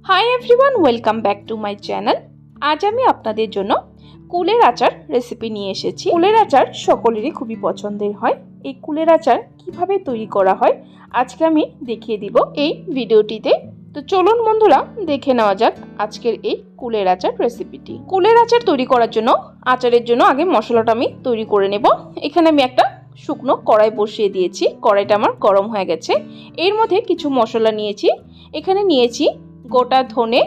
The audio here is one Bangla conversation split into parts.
Hi everyone, welcome back to my channel. আজ আমি আপনাদের জন্য কুলের আচার রেসিপি নিয়ে এসেছি। কুলের আচার সকলেরই খুবই পছন্দের হয়। এই কুলের আচার কিভাবে তৈরি করা হয় আজকে আমি দেখিয়ে দিব এই ভিডিওটিতে। তো চলুন বন্ধুরা, দেখে নেওয়া যাক আজকের এই কুলের আচার রেসিপিটি। কুলের আচার তৈরি করার জন্য আচারের জন্য আগে মশলাটা আমি তৈরি করে নেব। এখানে আমি একটা শুকনো কড়াই বসিয়ে দিয়েছি। কড়াইটা আমার গরম হয়ে গেছে। এর মধ্যে কিছু মশলা নিয়েছি। এখানে নিয়েছি গোটা ধনে,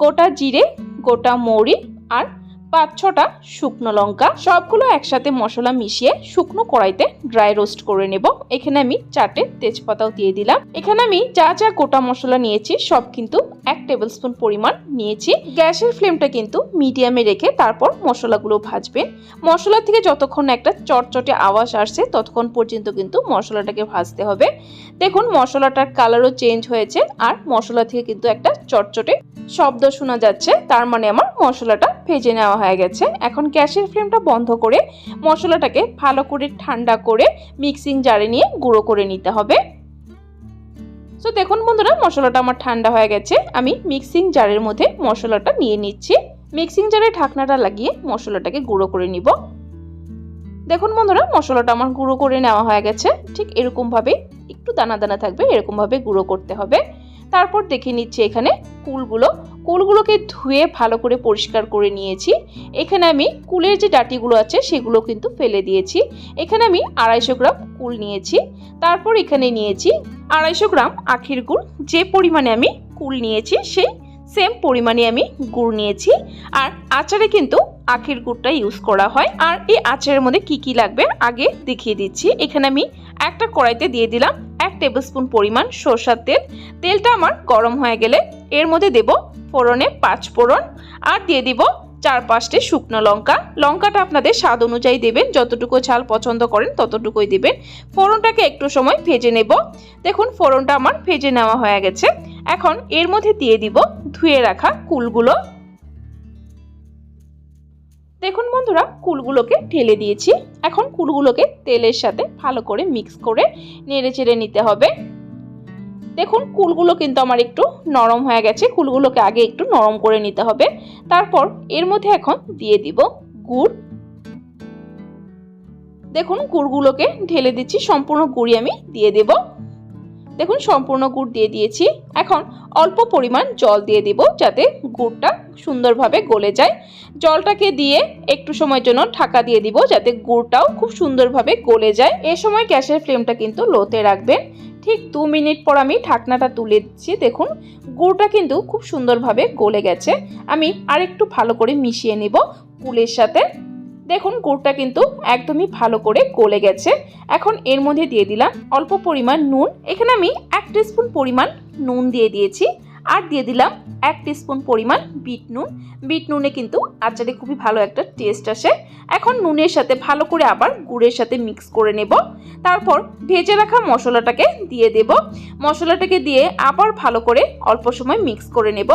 গোটা জিরে, গোটা মৌরি আর 5-6টা শুকনো লঙ্কা। সবগুলো একসাথে মশলা মিশিয়ে শুকনো কড়াইতে ড্রাই রোস্ট করে নেব। এখানে আমি 4টে তেজপাতাও দিয়ে দিলাম। এখানে আমি যা যা গোটা মশলা নিয়েছি সব কিন্তু 1 টেবিলস্পুন পরিমাণ নিয়েছি। গ্যাসের ফ্লেমটা কিন্তু মিডিয়ামে রেখে তারপর মশলাগুলো ভাজবেন। মশলা থেকে যতক্ষণ একটা চটচটে আওয়াজ আসছে ততক্ষণ পর্যন্ত কিন্তু মশলাটাকে ভাজতে হবে। দেখুন মশলাটার কালারও চেঞ্জ হয়েছে আর মশলা থেকে কিন্তু একটা চটচটে শব্দ শোনা যাচ্ছে, তার মানে আমার মশলাটা ভেজে নেওয়া হয়ে গেছে। এখন গ্যাসের ফ্লেমটা বন্ধ করে মশলাটাকে ভালো করে ঠান্ডা করে মিক্সিং জারে নিয়ে গুঁড়ো করে নিতে হবে। তো দেখুন বন্ধুরা, মশলাটা আমার ঠান্ডা হয়ে গেছে। আমি মিক্সিং জারের মধ্যে মশলাটা নিয়ে নিচ্ছি। মিক্সিং জারে ঢাকনাটা লাগিয়ে মশলাটাকে গুঁড়ো করে নিব। দেখুন বন্ধুরা, মশলাটা আমার গুঁড়ো করে নেওয়া হয়ে গেছে। ঠিক এরকম ভাবে একটু দানা দানা থাকবে, এরকম ভাবে গুঁড়ো করতে হবে। তারপর দেখে নিচ্ছি এখানে কুলগুলোকে ধুয়ে ভালো করে পরিষ্কার করে নিয়েছি। এখানে আমি কুলের যে ডাঁটিগুলো আছে সেগুলো কিন্তু ফেলে দিয়েছি। এখানে আমি 250 গ্রাম কুল নিয়েছি। তারপর এখানে নিয়েছি 250 গ্রাম আখের গুড়। যে পরিমাণে আমি কুল নিয়েছি সেই সেম পরিমাণে আমি গুড় নিয়েছি। আর আচারে কিন্তু আখের গুড়টা ইউজ করা হয়। আর এই আচারের মধ্যে কি কি লাগবে আগে দেখিয়ে দিচ্ছি। এখানে আমি একটা কড়াইতে দিয়ে দিলাম 1 টেবিলস্পুন পরিমাণ সরষের তেল। তেলটা আমার গরম হয়ে গেলে এর মধ্যে দেব ফোড়নে 5 ফোড়ন আর দিয়ে দিব 4-5টে শুকনো লঙ্কা। লঙ্কাটা আপনাদের স্বাদ অনুযায়ী দেবেন, যতটুকু ঝাল পছন্দ করেন ততটুকুই দেবেন। ফোড়নটাকে একটু সময় ভেজে নেব। দেখুন ফোড়নটা আমার ভেজে নেওয়া হয়ে গেছে। এখন এর মধ্যে দিয়ে দিব ধুয়ে রাখা কুলগুলো। দেখুন বন্ধুরা, কুলগুলোকে ঢেলে দিয়েছি। এখন কুলগুলোকে তেলের সাথে ভালো করে মিক্স করে নেড়ে চেড়ে নিতে হবে। দেখুন কুলগুলো কিন্তু আমার একটু নরম হয়ে গেছে। কুলগুলোকে আগে একটু নরম করে নিতে হবে। তারপর এর মধ্যে এখন দিয়ে দিব গুড়। দেখুন গুড়গুলোকে ঢেলে দিচ্ছি, সম্পূর্ণ গুড়ই আমি দিয়ে দেব। দেখুন সম্পূর্ণ গুড় দিয়ে দিয়েছি। এখন অল্প পরিমাণ জল দিয়ে দিব যাতে গুড়টা সুন্দরভাবে গলে যায়। জলটাকে দিয়ে একটু সময়ের জন্য ঢাকা দিয়ে দিব যাতে গুড়টাও খুব সুন্দরভাবে গলে যায়। এই সময় গ্যাসের ফ্লেমটা কিন্তু লোতে রাখবেন। ঠিক 2 মিনিট পর আমি ঢাকনাটা তুলে দিচ্ছি। দেখুন গুড়টা কিন্তু খুব সুন্দরভাবে গলে গেছে। আমি আরেকটু ভালো করে মিশিয়ে নেব কুলের সাথে। দেখুন গুড়টা কিন্তু একদমই ভালো করে গলে গেছে। এখন এর মধ্যে দিয়ে দিলাম অল্প পরিমাণ নুন। এখানে আমি 1 টিস্পুন পরিমাণ নুন দিয়ে দিয়েছি আর দিয়ে দিলাম 1 টিস্পুন পরিমাণ বিট নুন। বিট নুনে কিন্তু আচারে খুবই ভালো একটা টেস্ট আসে। এখন নুনের সাথে ভালো করে আবার গুড়ের সাথে মিক্স করে নেব। তারপর ভেজে রাখা মশলাটাকে দিয়ে দেব। মশলাটাকে দিয়ে আবার ভালো করে অল্প সময় মিক্স করে নেব।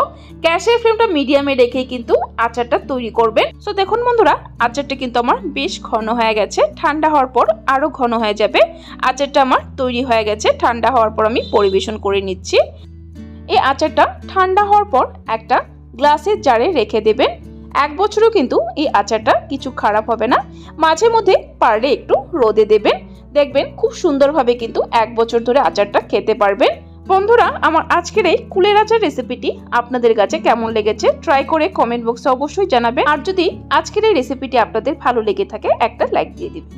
গ্যাসের ফ্লেমটা মিডিয়ামে রেখে কিন্তু আচারটা তৈরি করবেন। সো দেখুন বন্ধুরা, আচারটা কিন্তু আমার বেশ ঘন হয়ে গেছে। ঠান্ডা হওয়ার পর আরও ঘন হয়ে যাবে। আচারটা আমার তৈরি হয়ে গেছে। ঠান্ডা হওয়ার পর আমি পরিবেশন করে নিচ্ছি। এই আচারটা ঠান্ডা হওয়ার পর একটা গ্লাসের জারে রেখে দেবেন। 1 বছরও কিন্তু এই আচারটা কিছু খারাপ হবে না। মাঝে মধ্যে পারলে একটু রোদে দেবেন, দেখবেন খুব সুন্দরভাবে কিন্তু 1 বছর ধরে আচারটা খেতে পারবেন। বন্ধুরা, আমার আজকের এই কুলের আচার রেসিপিটি আপনাদের কাছে কেমন লেগেছে ট্রাই করে কমেন্ট বক্সে অবশ্যই জানাবেন। আর যদি আজকের এই রেসিপিটি আপনাদের ভালো লেগে থাকে একটা লাইক দিয়ে দিবেন।